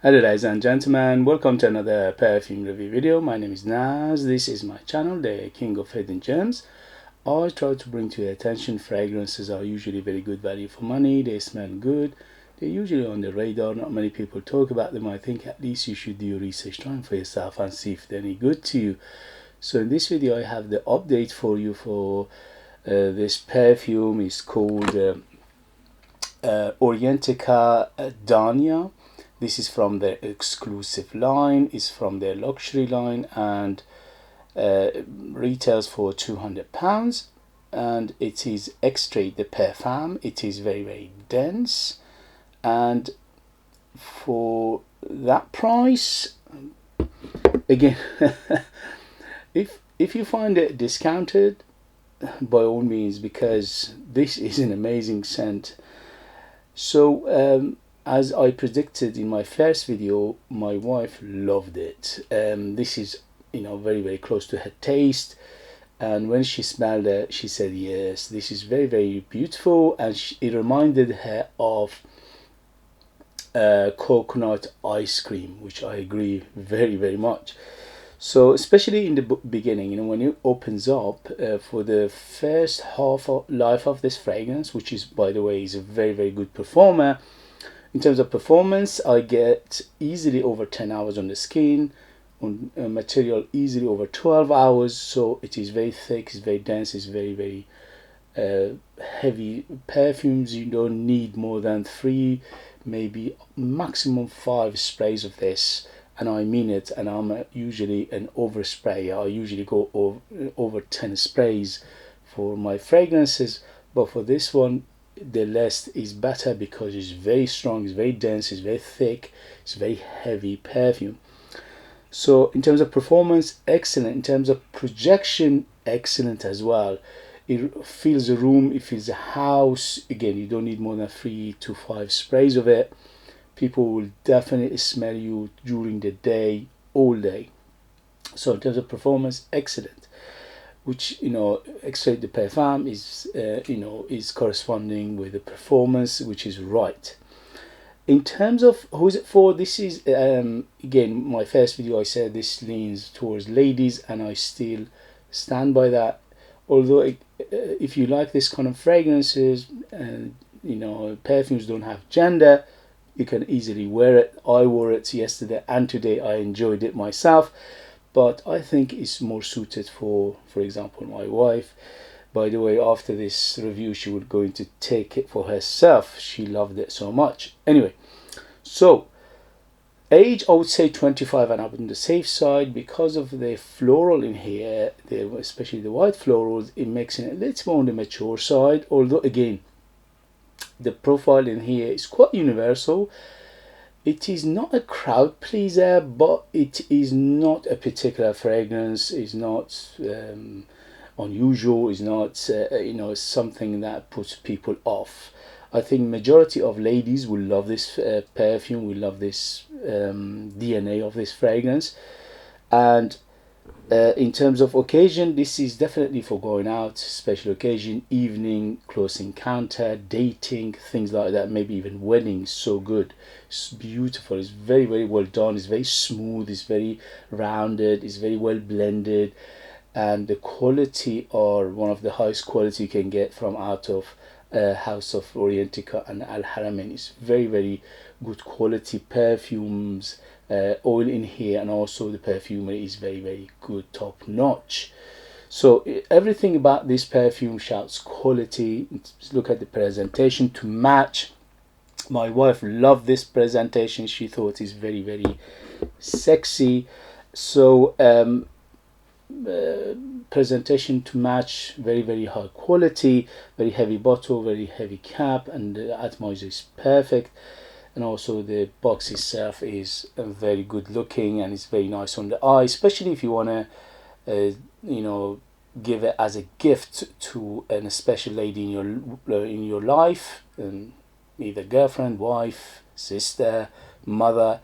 Hello ladies and gentlemen, welcome to another perfume review video. My name is Naz. This is my channel, the King of Hidden Gems. I try to bring to your attention fragrances are usually very good value for money. They smell good. They're usually on the radar. Not many people talk about them. I think at least you should do your research time for yourself and see if they're any good to you. So in this video I have the update for you for this perfume. It's called Orientica Dania. This is from their exclusive line, it's from their luxury line, and retails for £200. And it is Extrait de Parfum. It is very dense, and for that price, again, if you find it discounted, by all means, because this is an amazing scent. So as I predicted in my first video, my wife loved it. This is, very close to her taste, and when she smelled it, she said yes, this is very beautiful, and it reminded her of coconut ice cream, which I agree very much. So especially in the beginning, when it opens up, for the first half of life of this fragrance, which is, by the way, is a very good performer. In terms of performance, I get easily over 10 hours on the skin, on material easily over 12 hours. So it is very thick, it's very dense, it's very heavy perfumes. You don't need more than 3, maybe maximum 5 sprays of this, and I mean it. And I'm usually an oversprayer. I usually go over 10 sprays for my fragrances, but for this one, the less is better, because it's very strong, it's very dense, it's very thick, it's very heavy perfume. So in terms of performance, excellent. In terms of projection, excellent as well. It fills a room, it fills a house. Again, you don't need more than 3 to 5 sprays of it. People will definitely smell you during the day, all day. So in terms of performance, excellent. Which, Extrait de Parfum is is corresponding with the performance, which is right. In terms of who is it for, this is again, my first video I said this leans towards ladies, and I still stand by that. Although if you like this kind of fragrances, and perfumes don't have gender, you can easily wear it. I wore it yesterday and today. I enjoyed it myself, but I think it's more suited for example, my wife. By the way, after this review, she would going to take it for herself. She loved it so much. Anyway, so age, I would say 25 and up on the safe side, because of the floral in here, especially the white florals. It makes it a little more on the mature side, although again, the profile in here is quite universal. It is not a crowd pleaser, but it is not a particular fragrance. It's not unusual. It's not something that puts people off. I think majority of ladies will love this perfume, will love this DNA of this fragrance. And in terms of occasion, this is definitely for going out, special occasion, evening, close encounter, dating, things like that, maybe even weddings. So good, it's beautiful, it's very well done, it's very smooth, it's very rounded, it's very well blended, and the quality are one of the highest quality you can get from out of House of Orientica and Al Haramain. Is very good quality perfumes. Oil in here, and also the perfumery is very good, top notch. So everything about this perfume shouts quality. Look at the presentation to match. My wife loved this presentation. She thought it's very sexy. So presentation to match, very high quality, very heavy bottle, very heavy cap, and the atomizer is perfect. And also the box itself is very good looking, and it's very nice on the eye, especially if you want to give it as a gift to a special lady in your life, either girlfriend, wife, sister, mother.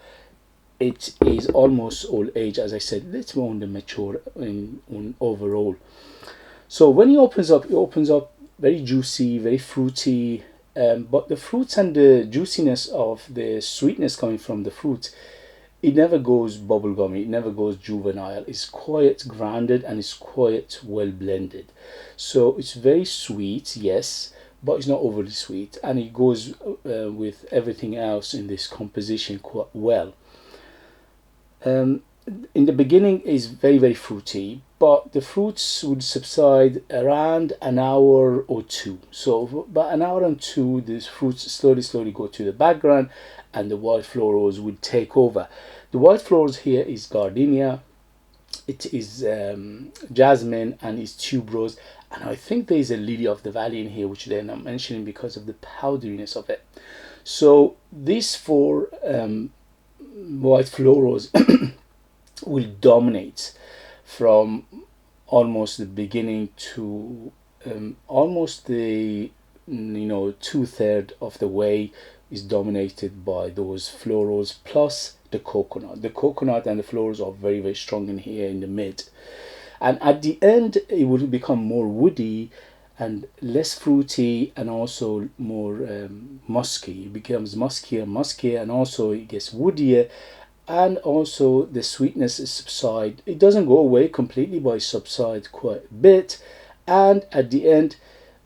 It is almost all age, as I said, little more on the mature on overall. So when it opens up very juicy, very fruity, but the fruits and the juiciness of the sweetness coming from the fruits, it never goes bubblegummy, it never goes juvenile. It's quite grounded and it's quite well blended. So it's very sweet, yes, but it's not overly sweet, and it goes with everything else in this composition quite well. In the beginning is very fruity, but the fruits would subside around an hour or two. So about an hour and two, these fruits slowly go to the background, and the white florals would take over. The white florals here is gardenia, it is jasmine, and it's tuberose, and I think there is a lily of the valley in here, which they're not mentioning because of the powderiness of it. So these four white florals will dominate from almost the beginning to almost the 2/3 of the way is dominated by those florals plus the coconut. The coconut and the florals are very strong in here in the mid, and at the end it will become more woody and less fruity, and also more musky. It becomes muskier, and also it gets woodier, and also the sweetness is subside. It doesn't go away completely, but it subsides quite a bit. And at the end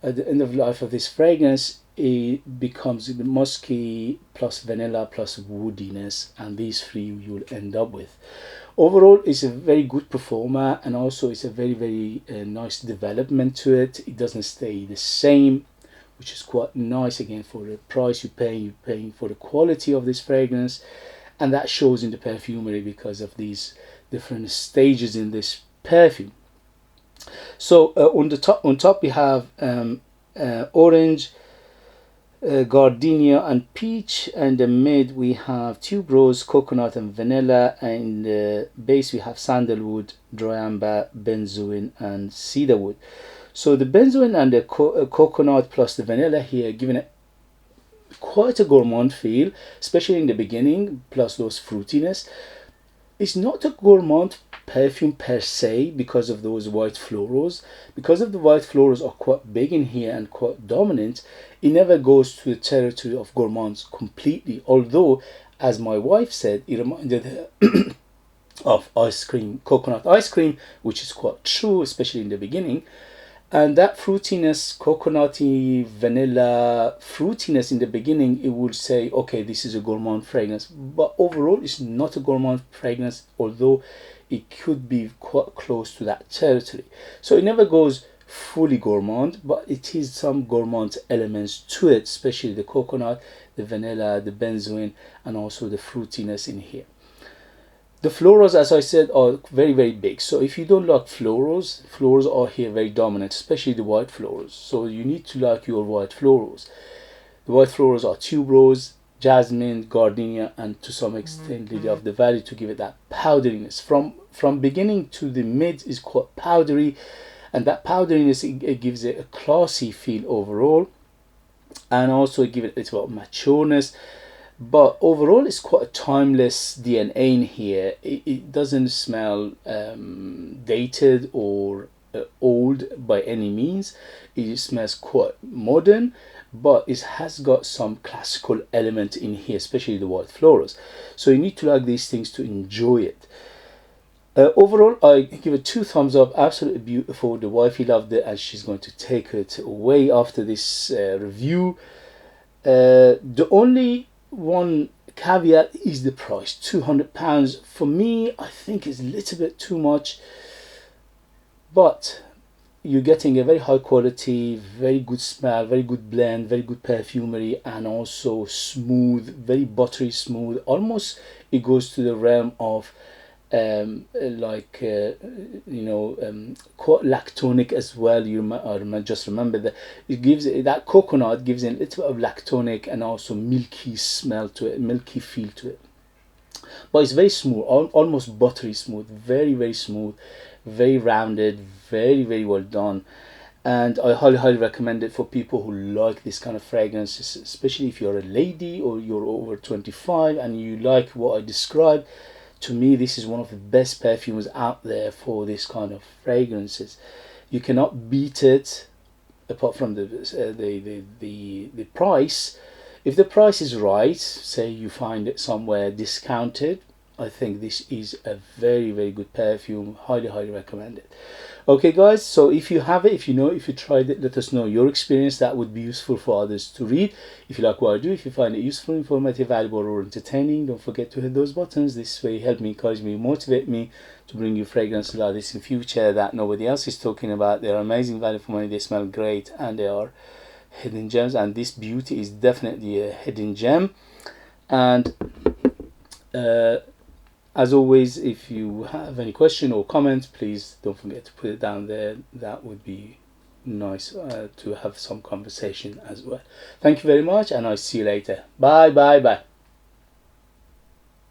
of life of this fragrance, it becomes musky plus vanilla plus woodiness, and these three you'll end up with. Overall, it's a very good performer, and also it's a very nice development to it. It doesn't stay the same, which is quite nice. Again, for the price you're paying for the quality of this fragrance, and that shows in the perfumery because of these different stages in this perfume. So on top we have orange, gardenia and peach, and the mid we have tuberose, coconut and vanilla, and the base we have sandalwood, dry amber, benzoin and cedarwood. So the benzoin and the coconut plus the vanilla here giving it quite a gourmand feel, especially in the beginning, plus those fruitiness. It's not a gourmand perfume per se because of those white florals. Because of the white florals are quite big in here and quite dominant, it never goes to the territory of gourmands completely. Although, as my wife said, it reminded her of ice cream, coconut ice cream, which is quite true, especially in the beginning. And that fruitiness, coconutty, vanilla fruitiness in the beginning, it would say, okay, this is a gourmand fragrance. But overall, it's not a gourmand fragrance, although it could be quite close to that territory. So it never goes fully gourmand, but it is some gourmand elements to it, especially the coconut, the vanilla, the benzoin, and also the fruitiness in here. The florals, as I said, are very big. So if you don't like florals are here very dominant, especially the white florals. So you need to like your white florals. The white florals are tuberose, jasmine, gardenia, and to some extent lily of the valley to give it that powderiness. From beginning to the mid is quite powdery, and that powderiness it gives it a classy feel overall, and also it gives it a little bit of matureness. But overall, it's quite a timeless DNA in here. It doesn't smell dated or old by any means. It smells quite modern, but it has got some classical element in here, especially the white florals. So you need to like these things to enjoy it. Overall, I give it 2 thumbs up. Absolutely beautiful. The wifey loved it, and she's going to take it away after this review. The only one caveat is the price, £200. For me, I think it's a little bit too much, but you're getting a very high quality, very good smell, very good blend, very good perfumery, and also smooth, very buttery smooth. Almost it goes to the realm of quite lactonic as well. Just remember that it gives that coconut gives it a little bit of lactonic and also milky smell to it, milky feel to it. But it's very smooth, almost buttery smooth, very smooth, very rounded, very well done. And I highly recommend it for people who like this kind of fragrances, especially if you're a lady or you're over 25 and you like what I described. To me, this is one of the best perfumes out there for this kind of fragrances. You cannot beat it apart from the price, if the price is right, say you find it somewhere discounted, I think this is a very very good perfume. Highly recommend it. Okay guys, so if you have it, if you know, if you tried it, let us know your experience. That would be useful for others to read. If you like what I do, if you find it useful, informative, valuable, or entertaining, don't forget to hit those buttons. This way help me, encourage me, motivate me to bring you fragrances like this in future that nobody else is talking about. They're amazing value for money, they smell great, and they are hidden gems, and this beauty is definitely a hidden gem. And as always, if you have any question or comments, please don't forget to put it down there. That would be nice to have some conversation as well. Thank you very much, and I'll see you later. Bye.